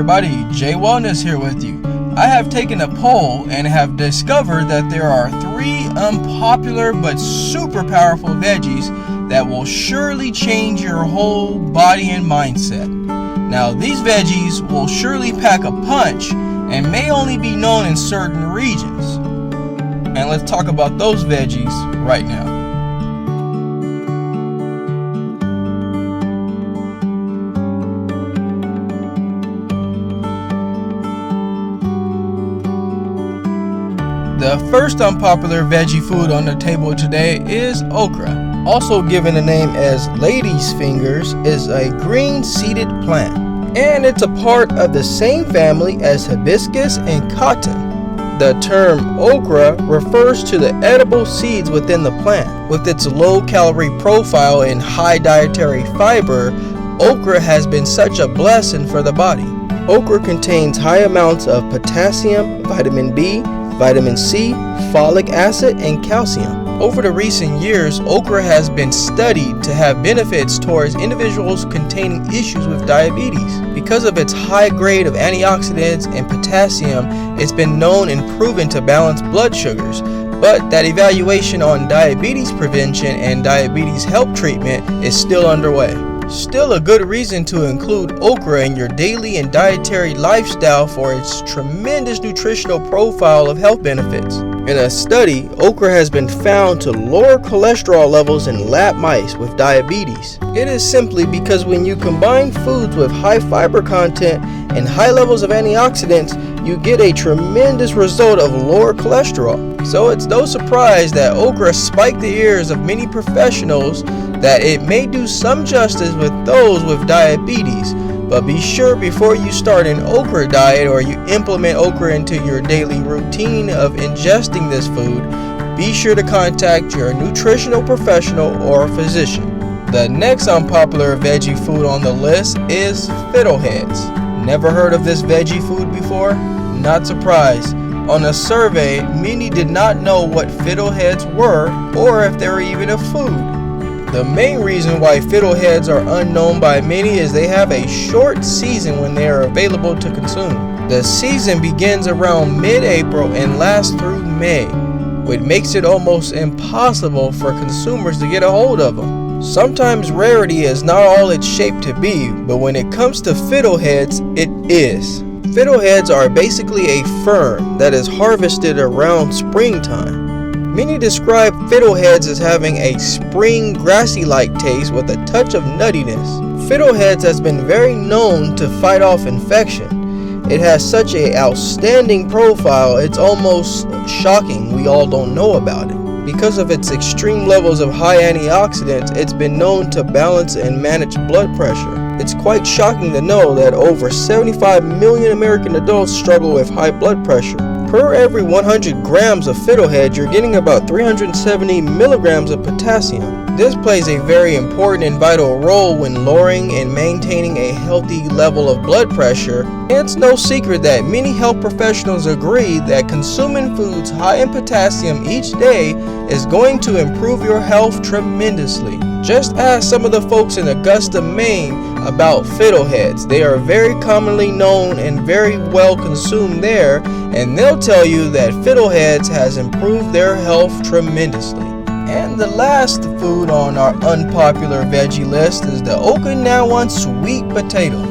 everybody, Jaye Wellness here with you. I have taken a poll and have discovered that there are 3 unpopular but super powerful veggies that will surely change your whole body and mindset. Now, these veggies will surely pack a punch and may only be known in certain regions. And let's talk about those veggies right now. The first unpopular veggie food on the table today is okra. Also given the name as lady's fingers, is a green seeded plant. And it's a part of the same family as hibiscus and cotton. The term okra refers to the edible seeds within the plant. With its low calorie profile and high dietary fiber, okra has been such a blessing for the body. Okra contains high amounts of potassium, vitamin B, vitamin C, folic acid, and calcium. Over the recent years, okra has been studied to have benefits towards individuals containing issues with diabetes. Because of its high grade of antioxidants and potassium, it's been known and proven to balance blood sugars. But that evaluation on diabetes prevention and diabetes help treatment is still underway. Still a good reason to include okra in your daily and dietary lifestyle for its tremendous nutritional profile of health benefits. In a study, okra has been found to lower cholesterol levels in lab mice with diabetes. It is simply because when you combine foods with high fiber content and high levels of antioxidants, you get a tremendous result of lower cholesterol. So it's no surprise that okra spiked the ears of many professionals that it may do some justice with those with diabetes. But be sure before you start an okra diet or you implement okra into your daily routine of ingesting this food, be sure to contact your nutritional professional or physician. The next unpopular veggie food on the list is fiddleheads. Never heard of this veggie food before? Not surprised. On a survey, many did not know what fiddleheads were or if they were even a food. The main reason why fiddleheads are unknown by many is they have a short season when they are available to consume. The season begins around mid-April and lasts through May, which makes it almost impossible for consumers to get a hold of them. Sometimes rarity is not all it's shaped to be, but when it comes to fiddleheads, it is. Fiddleheads are basically a fern that is harvested around springtime. Many describe fiddleheads as having a spring grassy-like taste with a touch of nuttiness. Fiddleheads has been very known to fight off infection. It has such an outstanding profile, it's almost shocking we all don't know about it. Because of its extreme levels of high antioxidants, it's been known to balance and manage blood pressure. It's quite shocking to know that over 75 million American adults struggle with high blood pressure. Per every 100 grams of fiddlehead, you're getting about 370 milligrams of potassium. This plays a very important and vital role when lowering and maintaining a healthy level of blood pressure. It's no secret that many health professionals agree that consuming foods high in potassium each day is going to improve your health tremendously. Just ask some of the folks in Augusta, Maine about fiddleheads. They are very commonly known and very well consumed there, and they'll tell you that fiddleheads has improved their health tremendously. And the last food on our unpopular veggie list is the OKINAWAN sweet potato.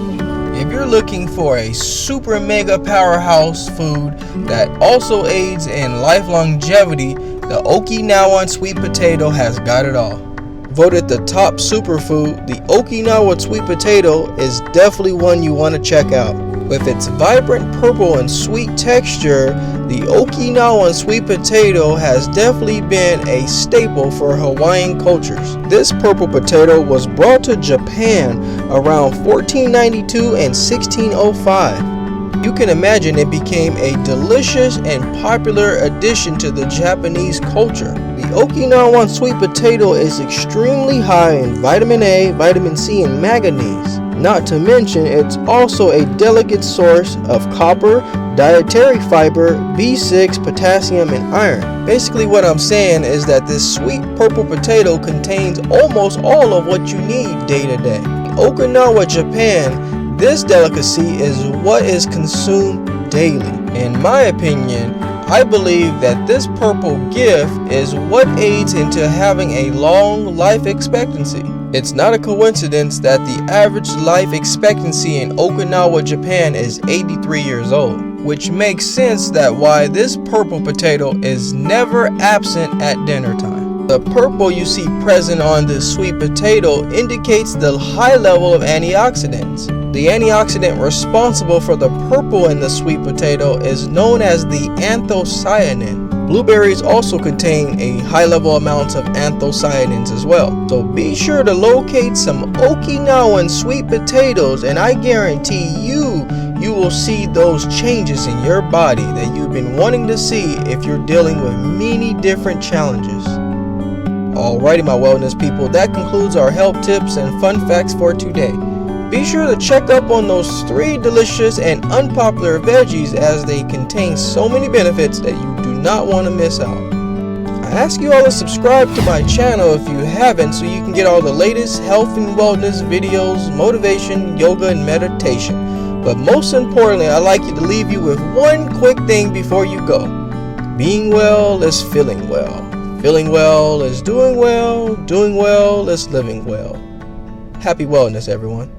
If you're looking for a super mega powerhouse food that also aids in life longevity, the OKINAWAN sweet potato has got it all. Voted the top superfood, the Okinawa sweet potato is definitely one you want to check out. With its vibrant purple and sweet texture, the Okinawan sweet potato has definitely been a staple for Hawaiian cultures. This purple potato was brought to Japan around 1492 and 1605. You can imagine it became a delicious and popular addition to the Japanese culture. The Okinawan sweet potato is extremely high in vitamin A, vitamin C, and manganese. Not to mention, it's also a delicate source of copper, dietary fiber, B6, potassium, and iron. Basically what I'm saying is that this sweet purple potato contains almost all of what you need day to day. Okinawa, Japan This delicacy is what is consumed daily. In my opinion, I believe that this purple gift is what aids into having a long life expectancy. It's not a coincidence that the average life expectancy in Okinawa, Japan is 83 years old, which makes sense that why this purple potato is never absent at dinner time. The purple you see present on this sweet potato indicates the high level of antioxidants. The antioxidant responsible for the purple in the sweet potato is known as the anthocyanin. Blueberries also contain a high level amounts of anthocyanins as well. So be sure to locate some Okinawan sweet potatoes, and I guarantee you will see those changes in your body that you've been wanting to see if you're dealing with many different challenges. Alrighty, my wellness people, that concludes our health tips and fun facts for today. Be sure to check up on those 3 delicious and unpopular veggies, as they contain so many benefits that you do not want to miss out. I ask you all to subscribe to my channel if you haven't, so you can get all the latest health and wellness videos, motivation, yoga, and meditation. But most importantly, I'd like to leave you with one quick thing before you go. Being well is feeling well. Feeling well is doing well is living well. Happy wellness, everyone.